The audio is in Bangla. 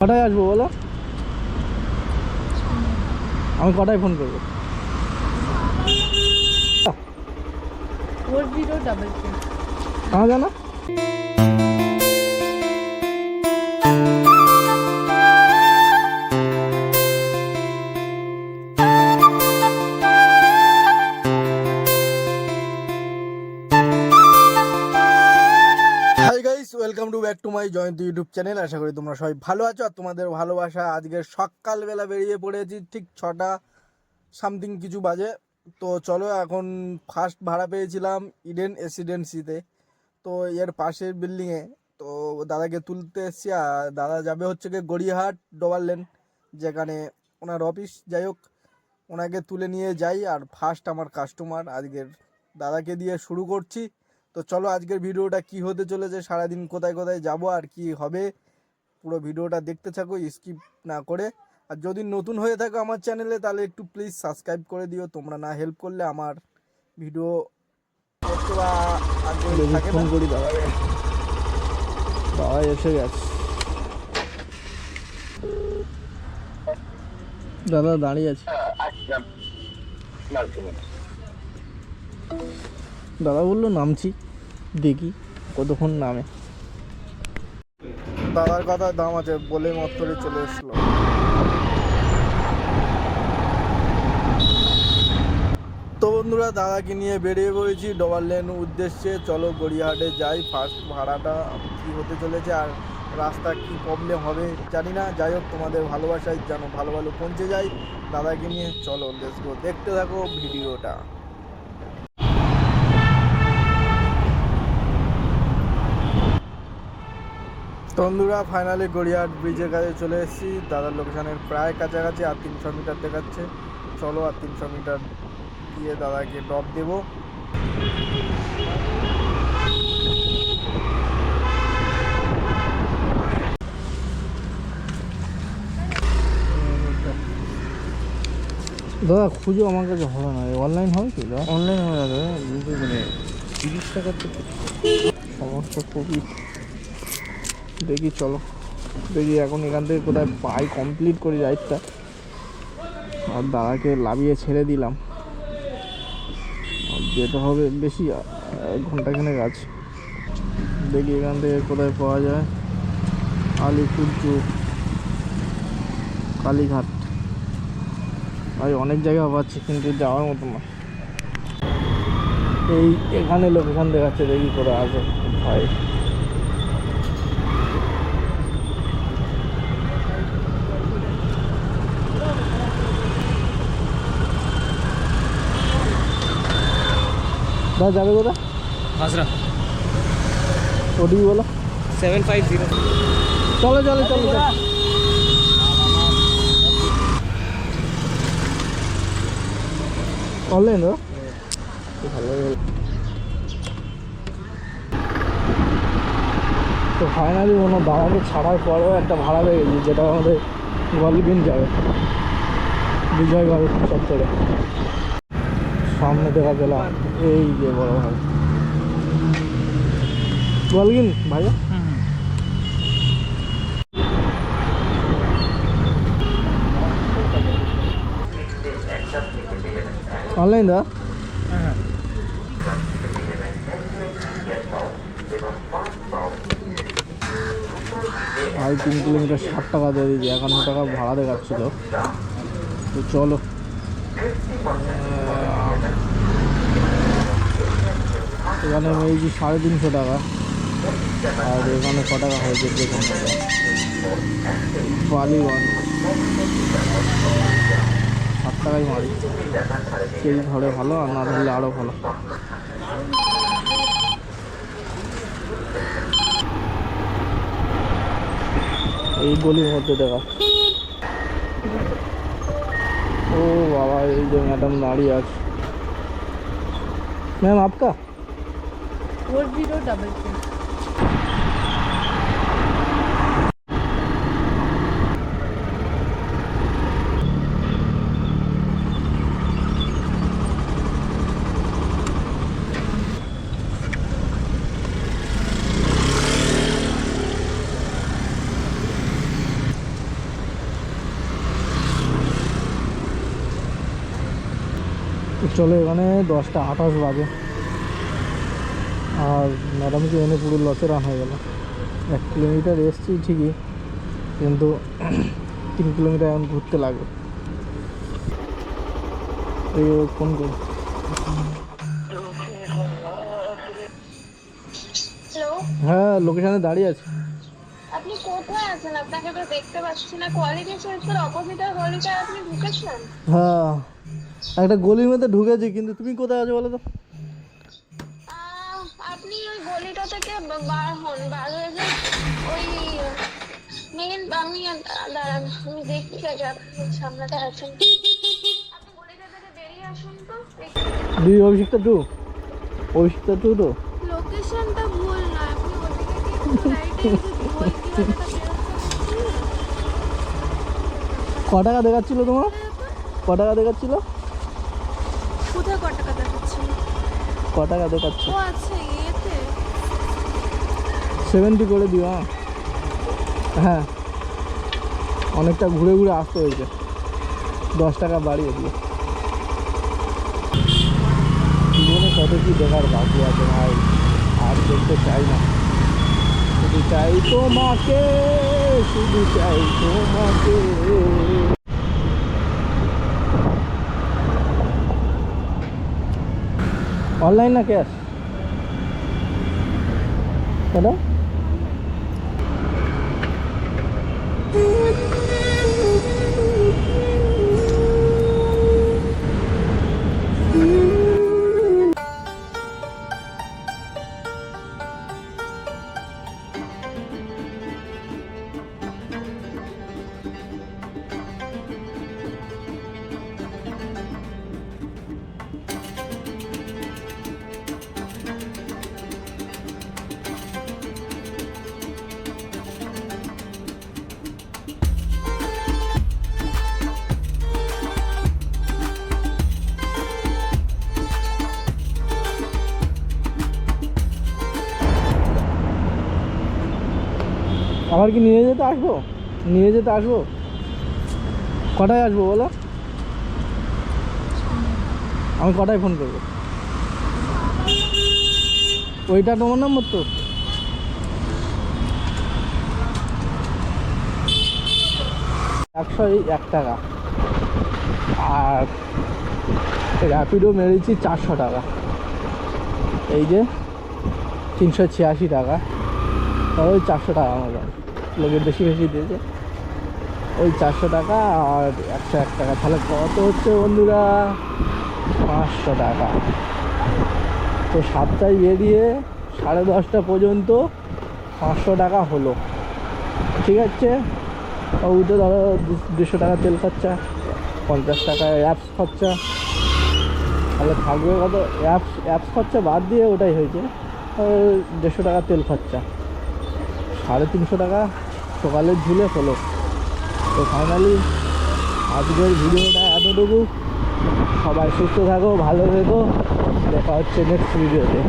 কটায় আসবো বলো? আমি কটায় ফোন করবো? 4033 কहाँ जाना? Hi guys, welcome to back to my Jayanta YouTube channel. আশা করি তোমরা সবাই ভালো আছো আর তোমাদের ভালোবাসা। আজকে সকালবেলা বেরিয়ে পড়েছি, ঠিক 6টা সামথিং কিছু বাজে। তো চলো, এখন ফার্স্ট ভাড়া পেয়েছিলাম ইডেন রেসিডেন্সিতে, তো এর পাশের বিল্ডিংয়ে। তো দাদাকে তুলতে এসছি, আর দাদা যাবে হচ্ছে গিয়ে গড়িয়াহাট ডোবার লেন, যেখানে ওনার অফিস। যাই হোক, ওনাকে তুলে নিয়ে যাই। আর ফার্স্ট আমার কাস্টমার আজকের, দাদাকে দিয়ে শুরু করছি। তো চলো, আজকের ভিডিওটা কি হতে চলেছে, সারাদিন কোথায় কোথায় যাব আর কি হবে, পুরো ভিডিওটা দেখতে থাকো স্কিপ না করে। আর যদি নতুন হয়ে থাকো আমার চ্যানেলে, তাহলে একটু প্লিজ সাবস্ক্রাইব করে দিও। তোমরা না হেল্প করলে আমার ভিডিও করতে বা আগ্রহী থাকে না। করি দাদাকে, দাদা এসে গেছে। দাদা দাঁড়িয়ে আছে। দাদা বললো নামছি, দেখি কতক্ষণ নামে। দাদার কথা দাম আছে বলে মত্তরে চলে এসলো। তো বন্ধুরা, দাদাকে নিয়ে বেরিয়ে পড়েছি ডোবার লেন উদ্দেশ্যে। চলো গড়িয়াহাটে যাই। ফার্স্ট ভাড়াটা কি হতে চলেছে আর রাস্তা কি প্রবলেম হবে জানি না। যাই হোক, তোমাদের ভালোবাসায় যেন ভালো ভালো পৌঁছে যাই দাদাকে নিয়ে। চলো লেটস গো, দেখতে থাকো ভিডিওটা। তো বন্ধুরা, ফাইনালি গড়িয়াহাট ব্রিজের কাছে চলে এসেছি। দাদার লোকেশনের প্রায় কাছাকাছি, আর 300 মিটার দেখাচ্ছে। চলো, আর 300 মিটার দিয়ে দাদাকে ড্রপ দেবো। দাদা খুঁজো, আমার কাছে হবে না। অনলাইন হবে কি দাদা? অনলাইন হবে না দাদা, মানে 30 টাকার তো সমস্যা খুবই। দেখি চলো, দেখি এখন এখান থেকে কোথায় পাই, কমপ্লিট করি রাইডটা। আর দাদাকে লাভিয়ে ছেড়ে দিলাম। আর যেতে হবে বেশি, ঘন্টাখানেক আছে। দেখি এখান থেকে কোথায় পাওয়া যায়। আলিপুরদুয়ার, কালীঘাট, ভাই অনেক জায়গা পাচ্ছি কিন্তু যাওয়ার মতো না। এই এখানে লোকেশন দেখাচ্ছে, দেখি করে আছে ভাই। দাদা যাবে কোথায়? হাজরা ওটিপি বলো। 750। চলো চলো চলো চলো। অনলাইন ভালো। তো ফাইনালি কোনো দাদাকে ছাড়ার পরেও একটা ভাড়া পেয়ে গেছি, যেটা আমাদের গলবিন যাবে, বিজয়গড় চত্বরে। সামনে দেখা পেলাম এই যে বড় ভাই গলবিন ভাইয়া। অনলাইন দা ভাই 3 কিলোমিটার 60 টাকা দিয়ে দিয়েছি, 51 টাকা ভাড়া দেখাচ্ছিল। তো চলো, এখানে মেয়েছি 350 টাকা। আর এখানে ক টাকা হয়েছে দেখুন, বালিগঞ্জ 7 টাকাই মারি। কেজি ধরে ভালো, আর না ধরলে আরও ভালো। এই গলির মধ্যে দেখা। ও বাবা, এই যে ম্যাডাম দাঁড়িয়ে আছে। ম্যাম আপকা? 4033। তো চলো, এখানে 10:28 বাজে আর ম্যাডামকে এনে পুরো লসে রান হয়ে গেল। 1 কিলোমিটার এসছি ঠিকই, কিন্তু 3 কিলোমিটার এখন ঘুরতে লাগে। এই ফোন করি। হ্যালো, হ্যাঁ, লোকেশনে দাঁড়িয়ে আছি। আপনি কোথায় আছেন? আপনাকে তো দেখতে পাচ্ছি না। কোয়ালিটি সেন্সের অপোজিটের গলিটায় আপনি ঢুকেছেন? হ্যাঁ, একটা গলির মধ্যে ঢুকেছি, কিন্তু তুমি কোথায় আছো বলো তো? আপনি ওই গলিটা থেকে বার হন, বার হয়ে যান। ওই মেন আমি দাঁড়ান, আমি দেখছি আগে আপনি সামনেটা আছেন। আপনি গলিটা থেকে বেরিয়ে আসুন তো। দুই অভিষিক্তা টু, অভিষিক্তা টু তো লোকেশনটা ভুল না, আপনি ওদিকে গিয়ে রাইটে ওই দিকে ক টাকা দেখাচ্ছিল তোমার? ক টাকা দেখাচ্ছিল? কোথায় কত টাকা দেখাচ্ছে? ক টাকা দেখাচ্ছে? ও আচ্ছা, ইয়েতে 70 করে দিও। হ্যাঁ হ্যাঁ, অনেকটা ঘুরে ঘুরে আসতে হয়েছে, 10 টাকা বাড়িয়ে দিও। জীবনে কত কি দেখার বাকি আছে ভাই, আর দেখতে চাই না। শুধু চাই তোমাকে, শুধু চাই তোমাকে। অনলাইন না ক্যাশ? কেন? আবার কি নিয়ে যেতে আসবো? নিয়ে যেতে আসবো? কটায় আসবো বলো? আমি কটায় ফোন করবো? ওইটা তোমার নম্বর তো? $101 আর র্যাপিডো মেরেছি 400 টাকা। এই যে 386 টাকা, তাহলে ওই 400 টাকা আমার লোকে বেশি বেশি দিয়েছে। ওই 400 টাকা আর 101 টাকা, তাহলে কত হচ্ছে বন্ধুরা? 500 টাকা। তো 7টায় বেরিয়ে 10:30টা পর্যন্ত 500 টাকা হলো, ঠিক আছে। ওইটা ধরো 200 টাকা তেল খরচা, 50 টাকা অ্যাপস খরচা, তাহলে থাকবে কত? অ্যাপস খরচা বাদ দিয়ে ওটাই হয়েছে 150 টাকা তেল খরচা, 350 টাকা সকালের ঝুলে হলো। তো ফাইনালি আজকের ভিডিওটা এতটুকু। সবাই সুস্থ থাকো, ভালো থেকো, দেখা হচ্ছে নেক্সট ভিডিওতে।